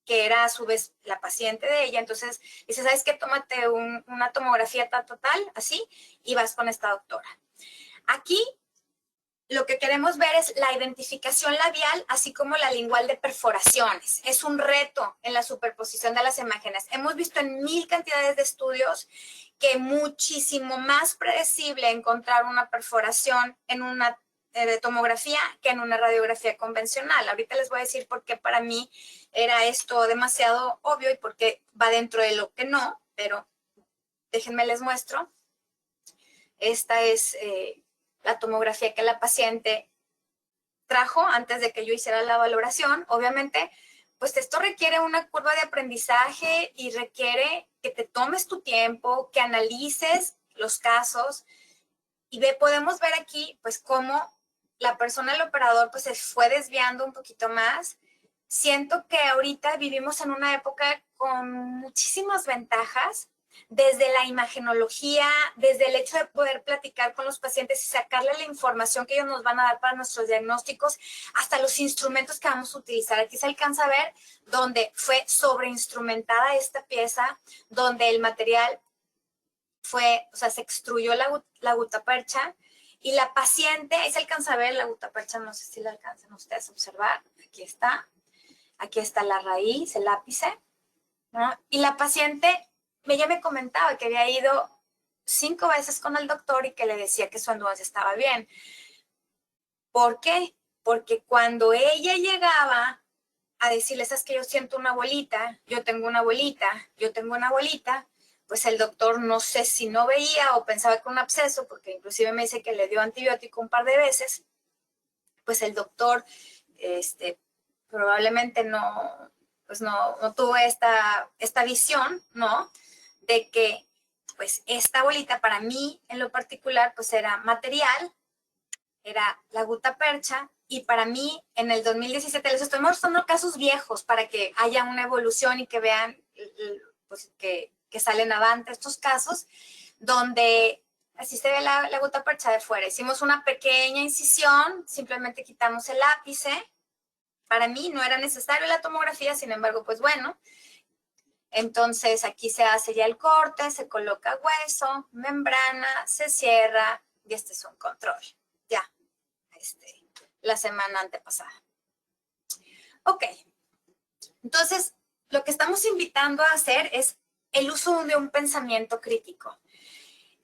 que era a su vez la paciente de ella, entonces dice, ¿sabes qué? Tómate una tomografía total, así, y vas con esta doctora. Aquí lo que queremos ver es la identificación labial, así como la lingual de perforaciones. Es un reto en la superposición de las imágenes. Hemos visto en 1000 cantidades de estudios que muchísimo más predecible encontrar una perforación en una tomografía que en una radiografía convencional. Ahorita les voy a decir por qué para mí era esto demasiado obvio y por qué va dentro de lo que no, pero déjenme les muestro. Esta es la tomografía que la paciente trajo antes de que yo hiciera la valoración. Obviamente, pues esto requiere una curva de aprendizaje y requiere que te tomes tu tiempo, que analices los casos y podemos ver aquí pues cómo la persona, el operador, pues se fue desviando un poquito más. Siento que ahorita vivimos en una época con muchísimas ventajas, desde la imagenología, desde el hecho de poder platicar con los pacientes y sacarle la información que ellos nos van a dar para nuestros diagnósticos, hasta los instrumentos que vamos a utilizar. Aquí se alcanza a ver donde fue sobreinstrumentada esta pieza, donde el material fue, o sea, se extruyó la gutapercha y la paciente, ahí se alcanza a ver la gutapercha, no sé si la alcanzan ustedes a observar, aquí está la raíz, el ápice, ¿no? Y la paciente, ella me comentaba que había ido 5 veces con el doctor y que le decía que su endodoncia estaba bien. ¿Por qué? Porque cuando ella llegaba a decirles, es que yo siento una bolita, yo tengo una bolita, yo tengo una bolita, pues el doctor no sé si no veía o pensaba que un absceso, porque inclusive me dice que le dio antibiótico un par de veces, pues el doctor probablemente no, pues no tuvo esta visión, ¿no? De que pues esta bolita para mí en lo particular pues era material, era la gutapercha, y para mí en el 2017, les estoy mostrando casos viejos para que haya una evolución y que vean pues, que salen avante estos casos, donde así se ve la gutapercha de fuera. Hicimos una pequeña incisión, simplemente quitamos el ápice. Para mí no era necesario la tomografía, sin embargo, pues bueno. Entonces aquí se hace ya el corte, se coloca hueso, membrana, se cierra y este es un control. Ya, la semana antepasada. Ok, entonces lo que estamos invitando a hacer es el uso de un pensamiento crítico.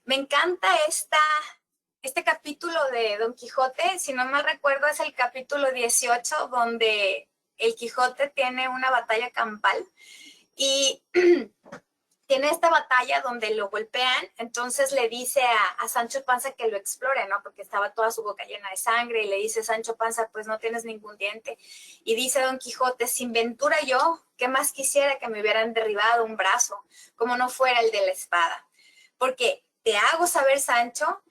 Me encanta este capítulo de Don Quijote, si no mal recuerdo es el capítulo 18, donde el Quijote tiene una batalla campal y tiene esta batalla donde lo golpean, entonces le dice a Sancho Panza que lo explore, ¿no? Porque estaba toda su boca llena de sangre y le dice Sancho Panza, pues no tienes ningún diente. Y dice Don Quijote, sin ventura yo, ¿qué más quisiera que me hubieran derribado un brazo, como no fuera el de la espada? Porque te hago saber, Sancho,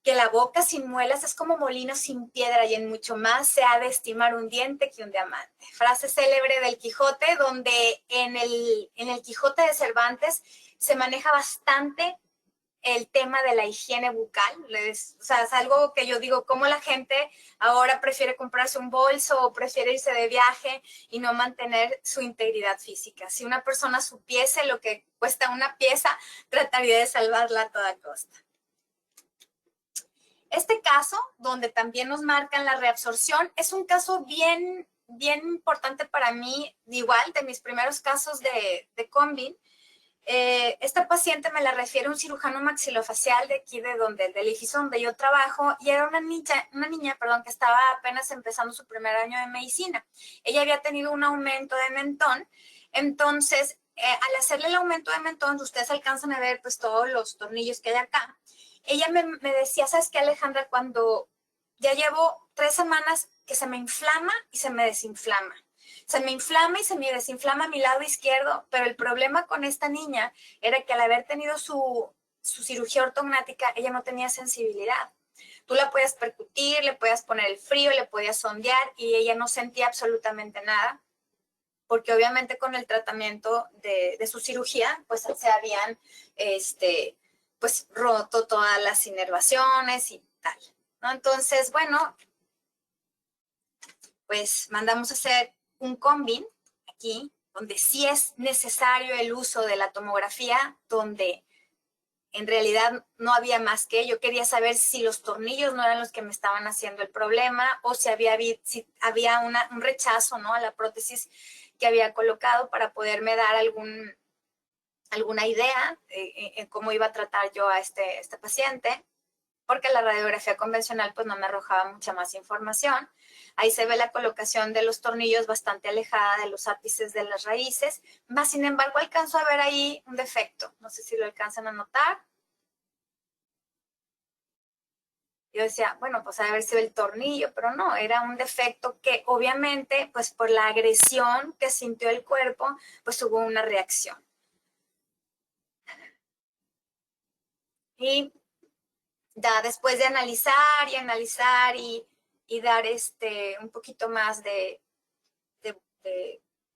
que la boca sin muelas es como molino sin piedra y en mucho más se ha de estimar un diente que un diamante. Frase célebre del Quijote, donde en el Quijote de Cervantes se maneja bastante el tema de la higiene bucal. O sea, es algo que yo digo, cómo la gente ahora prefiere comprarse un bolso o prefiere irse de viaje y no mantener su integridad física. Si una persona supiese lo que cuesta una pieza, trataría de salvarla a toda costa. Este caso, donde también nos marcan la reabsorción, es un caso bien importante para mí, igual de mis primeros casos de Combin. Esta paciente me la refiere un cirujano maxilofacial de aquí, del edificio donde yo trabajo, y era una niña, que estaba apenas empezando su primer año de medicina. Ella había tenido un aumento de mentón, entonces, al hacerle el aumento de mentón, ustedes alcanzan a ver pues todos los tornillos que hay acá. Ella me decía, ¿sabes qué, Alejandra? Cuando ya llevo 3 semanas que se me inflama y se me desinflama. Se me inflama y se me desinflama mi lado izquierdo, pero el problema con esta niña era que al haber tenido su cirugía ortognática, ella no tenía sensibilidad. Tú la podías percutir, le podías poner el frío, le podías sondear y ella no sentía absolutamente nada, porque obviamente con el tratamiento de su cirugía, pues se habían pues roto todas las inervaciones y tal, ¿no? Entonces, bueno, pues mandamos a hacer un Combin aquí, donde sí es necesario el uso de la tomografía, donde en realidad no había más que, yo quería saber si los tornillos no eran los que me estaban haciendo el problema o si había un rechazo, ¿no?, a la prótesis que había colocado para poderme dar alguna idea en cómo iba a tratar yo a este paciente, porque la radiografía convencional pues no me arrojaba mucha más información. Ahí se ve la colocación de los tornillos bastante alejada de los ápices de las raíces, más sin embargo alcanzo a ver ahí un defecto, no sé si lo alcanzan a notar. Yo decía, bueno, pues ha de haber sido el tornillo, pero no, era un defecto que obviamente, pues por la agresión que sintió el cuerpo, pues hubo una reacción. Y después de analizar y dar un poquito más de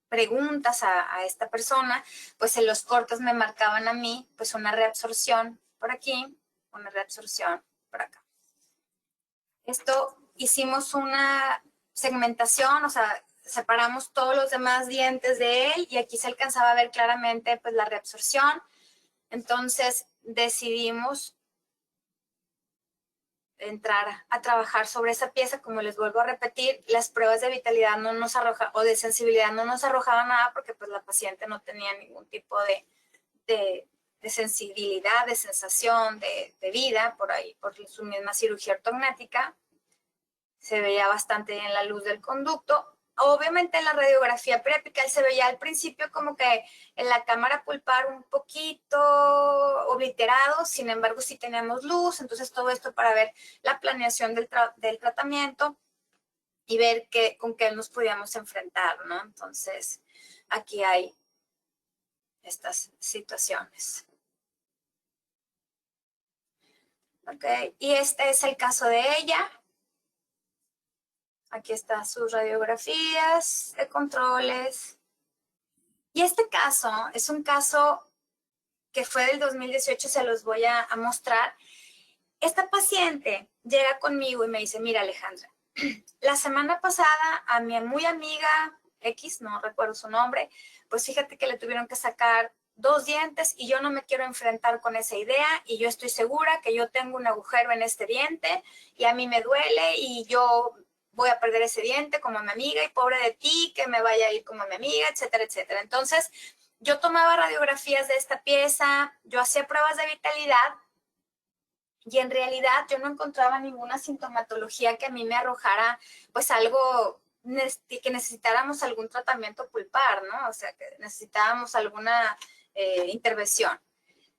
preguntas a esta persona, pues en los cortes me marcaban a mí pues una reabsorción por aquí, una reabsorción por acá. Esto hicimos una segmentación, o sea, separamos todos los demás dientes de él y aquí se alcanzaba a ver claramente pues la reabsorción. Entonces decidimos entrar a trabajar sobre esa pieza. Como les vuelvo a repetir, las pruebas de vitalidad no nos arrojaban, o de sensibilidad no nos arrojaban nada, porque pues la paciente no tenía ningún tipo de sensibilidad, de sensación, de vida por ahí, por su misma cirugía ortognática. Se veía bastante bien la luz del conducto. Obviamente en la radiografía preapical se veía al principio como que en la cámara pulpar un poquito obliterado, sin embargo sí teníamos luz, entonces todo esto para ver la planeación del tratamiento y ver con qué nos podíamos enfrentar, ¿no? Entonces aquí hay estas situaciones. Ok, y este es el caso de ella. Aquí están sus radiografías de controles. Y este caso es un caso que fue del 2018, se los voy a mostrar. Esta paciente llega conmigo y me dice, mira, Alejandra, la semana pasada a mi muy amiga X, no recuerdo su nombre, pues fíjate que le tuvieron que sacar 2 dientes y yo no me quiero enfrentar con esa idea y yo estoy segura que yo tengo un agujero en este diente y a mí me duele y yo voy a perder ese diente como mi amiga y pobre de ti que me vaya a ir como mi amiga, etcétera, etcétera. Entonces, yo tomaba radiografías de esta pieza, yo hacía pruebas de vitalidad y en realidad yo no encontraba ninguna sintomatología que a mí me arrojara pues algo que necesitáramos algún tratamiento pulpar, ¿no? O sea, que necesitábamos alguna intervención.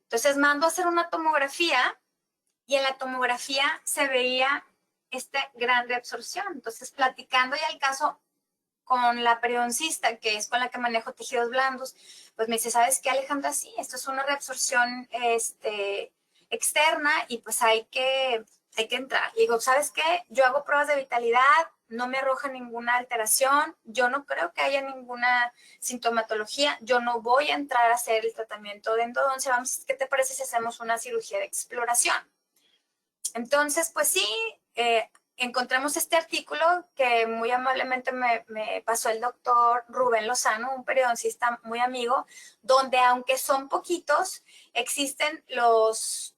Entonces mando a hacer una tomografía y en la tomografía se veía esta gran reabsorción. Entonces, platicando ya el caso con la periodoncista, que es con la que manejo tejidos blandos, pues me dice, ¿sabes qué, Alejandra? Sí, esto es una reabsorción externa y pues hay que hay que entrar. Y digo, ¿sabes qué? Yo hago pruebas de vitalidad, no me arroja ninguna alteración, yo no creo que haya ninguna sintomatología, yo no voy a entrar a hacer el tratamiento de endodoncia, vamos, ¿qué te parece si hacemos una cirugía de exploración? Entonces, pues sí, encontramos este artículo que muy amablemente me pasó el doctor Rubén Lozano, un periodoncista muy amigo, donde aunque son poquitos, existen los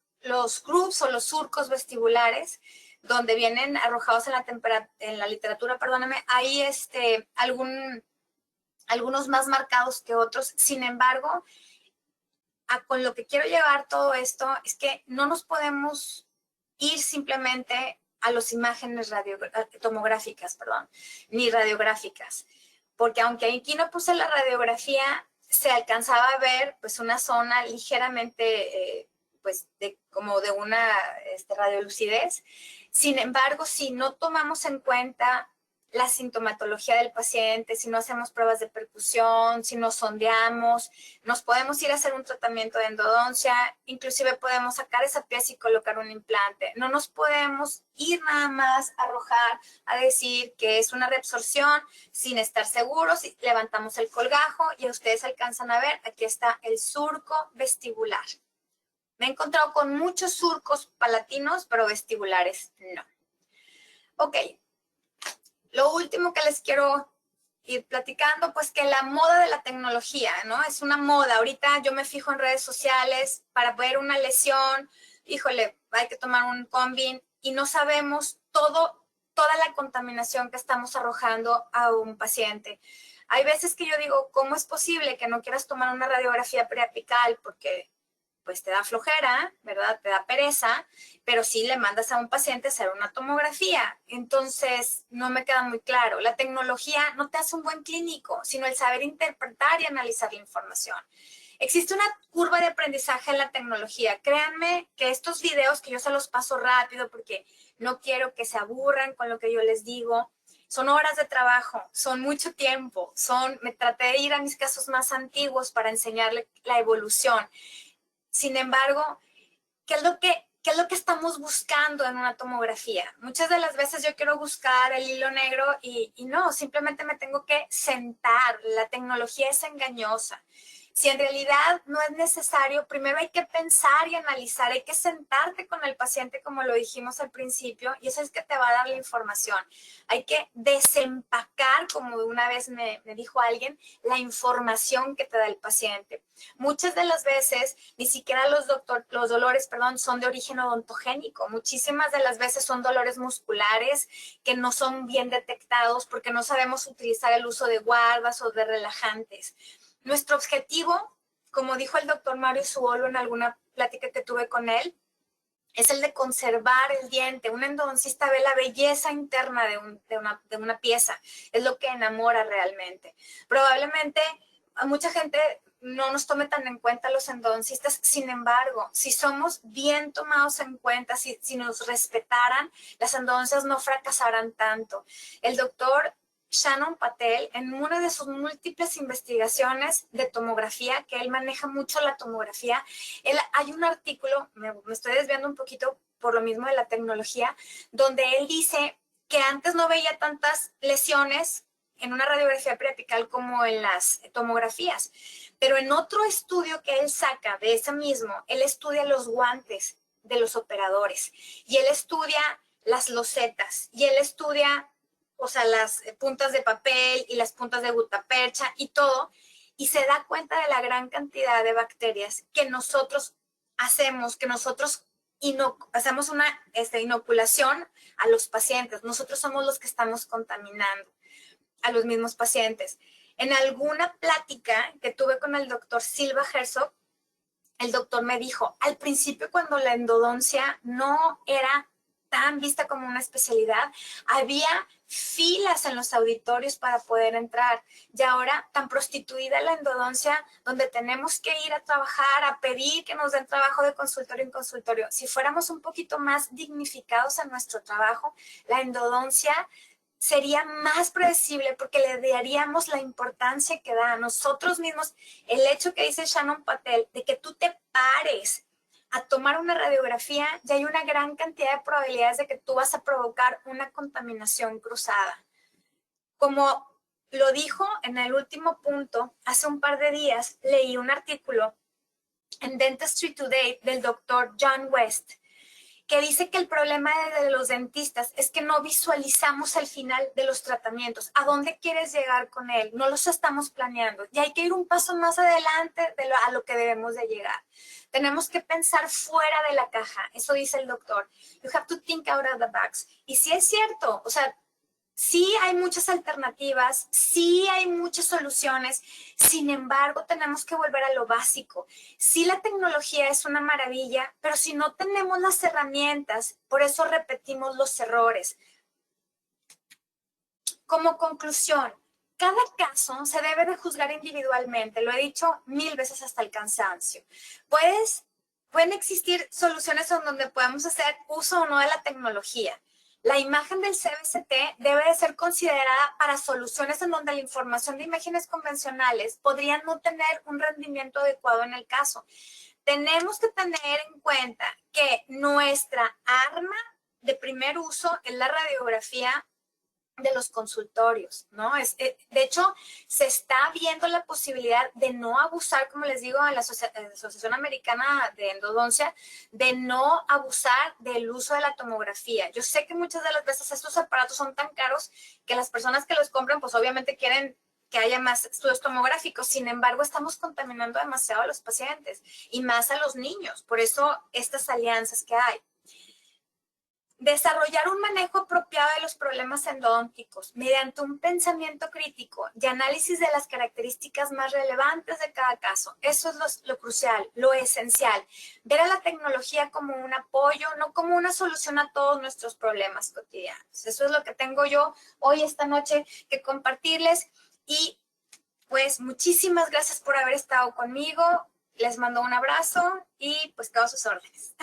grooves o los surcos vestibulares, donde vienen arrojados en la literatura, perdóname, hay algunos más marcados que otros. Sin embargo, con lo que quiero llevar todo esto es que no nos podemos ir simplemente a las imágenes tomográficas, ni radiográficas, porque aunque aquí no puse la radiografía, se alcanzaba a ver pues una zona ligeramente pues como de una radiolucidez. Sin embargo, si no tomamos en cuenta la sintomatología del paciente, si no hacemos pruebas de percusión, si no sondeamos, nos podemos ir a hacer un tratamiento de endodoncia, inclusive podemos sacar esa pieza y colocar un implante. No nos podemos ir nada más a arrojar a decir que es una reabsorción sin estar seguros. Levantamos el colgajo y ustedes alcanzan a ver, aquí está el surco vestibular. Me he encontrado con muchos surcos palatinos, pero vestibulares no. Ok. Lo último que les quiero ir platicando, pues que la moda de la tecnología, ¿no? Es una moda. Ahorita yo me fijo en redes sociales para ver una lesión, híjole, hay que tomar un Combin y no sabemos toda la contaminación que estamos arrojando a un paciente. Hay veces que yo digo, ¿cómo es posible que no quieras tomar una radiografía preapical? Porque pues te da flojera, ¿verdad? Te da pereza, pero sí le mandas a un paciente a hacer una tomografía. Entonces, no me queda muy claro. La tecnología no te hace un buen clínico, sino el saber interpretar y analizar la información. Existe una curva de aprendizaje en la tecnología. Créanme que estos videos que yo se los paso rápido porque no quiero que se aburran con lo que yo les digo, son horas de trabajo, son mucho tiempo, me traté de ir a mis casos más antiguos para enseñarle la evolución. Sin embargo, ¿qué es lo que estamos buscando en una tomografía? Muchas de las veces yo quiero buscar el hilo negro y no, simplemente me tengo que sentar. La tecnología es engañosa. Si en realidad no es necesario, primero hay que pensar y analizar, hay que sentarte con el paciente como lo dijimos al principio y eso es que te va a dar la información. Hay que desempacar, como una vez me dijo alguien, la información que te da el paciente. Muchas de las veces ni siquiera los dolores son de origen odontogénico. Muchísimas de las veces son dolores musculares que no son bien detectados porque no sabemos utilizar el uso de guardas o de relajantes. Nuestro objetivo, como dijo el doctor Mario Zuolo en alguna plática que tuve con él, es el de conservar el diente. Un endodoncista ve la belleza interna de una pieza, es lo que enamora realmente. Probablemente a mucha gente no nos tome tan en cuenta los endodoncistas, sin embargo, si somos bien tomados en cuenta, si nos respetaran, las endodoncias no fracasarán tanto. El doctor Shannon Patel, en una de sus múltiples investigaciones de tomografía, que él maneja mucho la tomografía, hay un artículo, me estoy desviando un poquito por lo mismo de la tecnología, donde él dice que antes no veía tantas lesiones en una radiografía preapical como en las tomografías, pero en otro estudio que él saca de ese mismo, él estudia los guantes de los operadores y él estudia las losetas y él estudia, o sea, las puntas de papel y las puntas de gutapercha y todo, y se da cuenta de la gran cantidad de bacterias que nosotros hacemos, que nosotros hacemos una inoculación a los pacientes. Nosotros somos los que estamos contaminando a los mismos pacientes. En alguna plática que tuve con el doctor Silva Herzog, el doctor me dijo, al principio cuando la endodoncia no era tan vista como una especialidad, había filas en los auditorios para poder entrar. Y ahora tan prostituida la endodoncia, donde tenemos que ir a trabajar, a pedir que nos den trabajo de consultorio en consultorio. Si fuéramos un poquito más dignificados en nuestro trabajo, la endodoncia sería más predecible porque le daríamos la importancia que da a nosotros mismos. El hecho que dice Shannon Patel de que tú te pares a tomar una radiografía, ya hay una gran cantidad de probabilidades de que tú vas a provocar una contaminación cruzada. Como lo dijo en el último punto, hace un par de días leí un artículo en Dentistry Today del doctor John West, que dice que el problema de los dentistas es que no visualizamos el final de los tratamientos. ¿A dónde quieres llegar con él? No los estamos planeando. Y hay que ir un paso más adelante a lo que debemos de llegar. Tenemos que pensar fuera de la caja. Eso dice el doctor. You have to think out of the box. Y sí es cierto, o sea, sí hay muchas alternativas, sí hay muchas soluciones, sin embargo tenemos que volver a lo básico. Sí, la tecnología es una maravilla, pero si no tenemos las herramientas, por eso repetimos los errores. Como conclusión, cada caso se debe de juzgar individualmente, lo he dicho 1000 veces hasta el cansancio. Pueden existir soluciones en donde podemos hacer uso o no de la tecnología. La imagen del CBCT debe de ser considerada para soluciones en donde la información de imágenes convencionales podrían no tener un rendimiento adecuado en el caso. Tenemos que tener en cuenta que nuestra arma de primer uso es la radiografía de los consultorios, ¿no? De hecho, se está viendo la posibilidad de no abusar, como les digo, en la Asociación Americana de Endodoncia, de no abusar del uso de la tomografía. Yo sé que muchas de las veces estos aparatos son tan caros que las personas que los compran, pues obviamente quieren que haya más estudios tomográficos. Sin embargo, estamos contaminando demasiado a los pacientes y más a los niños. Por eso, estas alianzas que hay. Desarrollar un manejo apropiado de los problemas endodónticos mediante un pensamiento crítico y análisis de las características más relevantes de cada caso. Eso es lo crucial, lo esencial. Ver a la tecnología como un apoyo, no como una solución a todos nuestros problemas cotidianos. Eso es lo que tengo yo hoy, esta noche, que compartirles. Y pues muchísimas gracias por haber estado conmigo. Les mando un abrazo y pues quedo a sus órdenes.